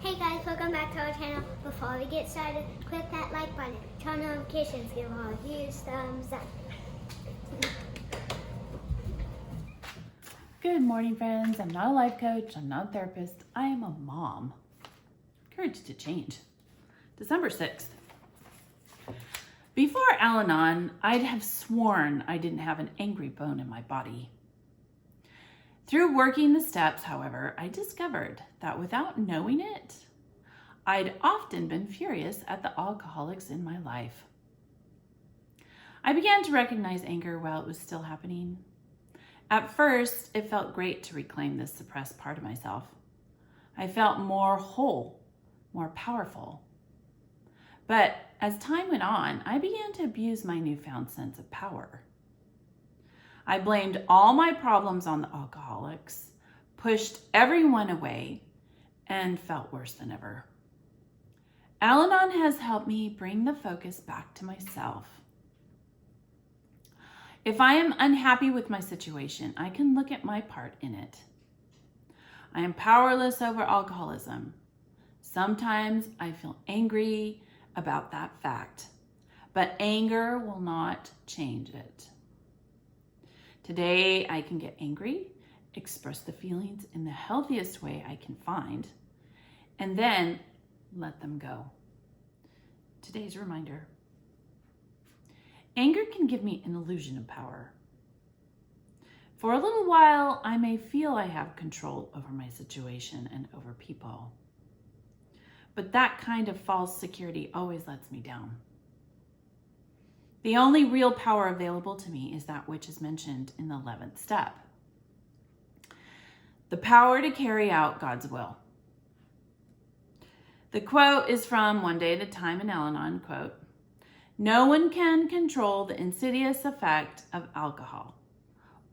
Hey guys, welcome back to our channel. Before we get started, click that like button, turn notifications, give all a huge thumbs up. Good morning, friends. I'm not a life coach. I'm not a therapist. I am a mom. Courage to change. December 6th. Before Al-Anon, I'd have sworn I didn't have an angry bone in my body. Through working the steps, however, I discovered that without knowing it, I'd often been furious at the alcoholics in my life. I began to recognize anger while it was still happening. At first, it felt great to reclaim this suppressed part of myself. I felt more whole, more powerful. But as time went on, I began to abuse my newfound sense of power. I blamed all my problems on the alcoholics, pushed everyone away, and felt worse than ever. Al-Anon has helped me bring the focus back to myself. If I am unhappy with my situation, I can look at my part in it. I am powerless over alcoholism. Sometimes I feel angry about that fact, but anger will not change it. Today, I can get angry, express the feelings in the healthiest way I can find, and then let them go. Today's reminder. Anger can give me an illusion of power. For a little while, I may feel I have control over my situation and over people. But that kind of false security always lets me down. The only real power available to me is that which is mentioned in the 11th step. The power to carry out God's will. The quote is from One Day at a Time in Al-Anon, quote, "No one can control the insidious effect of alcohol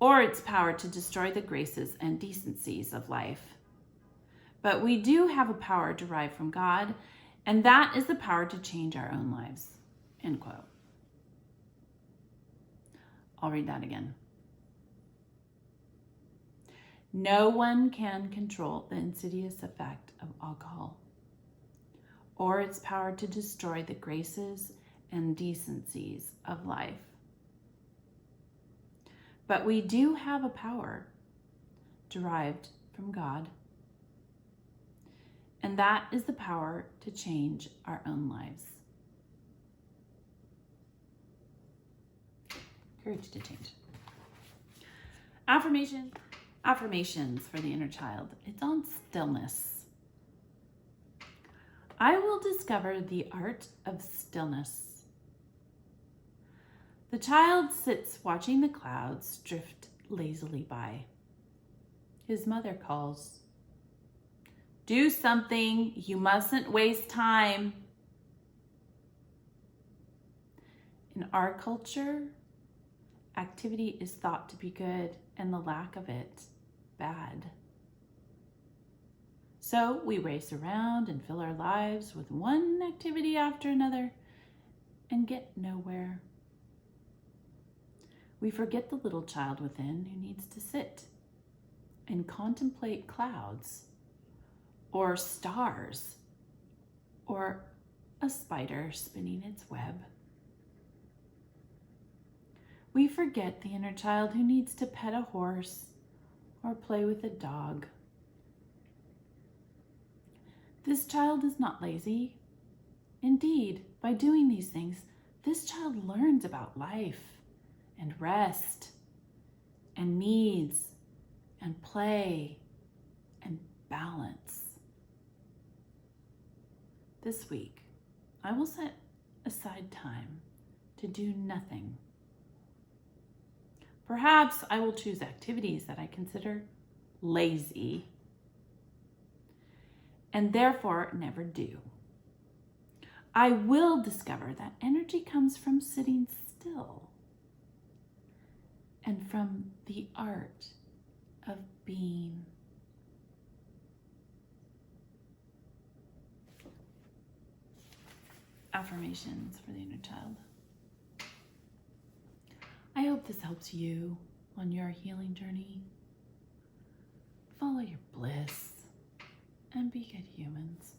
or its power to destroy the graces and decencies of life. But we do have a power derived from God, and that is the power to change our own lives." End quote. I'll read that again. No one can control the insidious effect of alcohol or its power to destroy the graces and decencies of life. But we do have a power derived from God, and that is the power to change our own lives. Courage to change. Affirmations for the inner child. It's on stillness. I will discover the art of stillness. The child sits watching the clouds drift lazily by. His mother calls. "Do something, you mustn't waste time." In our culture, activity is thought to be good and the lack of it bad. So we race around and fill our lives with one activity after another and get nowhere. We forget the little child within who needs to sit and contemplate clouds or stars or a spider spinning its web. We forget the inner child who needs to pet a horse or play with a dog. This child is not lazy. Indeed, by doing these things, this child learns about life and rest and needs and play and balance. This week, I will set aside time to do nothing. Perhaps I will choose activities that I consider lazy and therefore never do. I will discover that energy comes from sitting still and from the art of being. Affirmations for the inner child. I hope this helps you on your healing journey. Follow your bliss. and be good humans.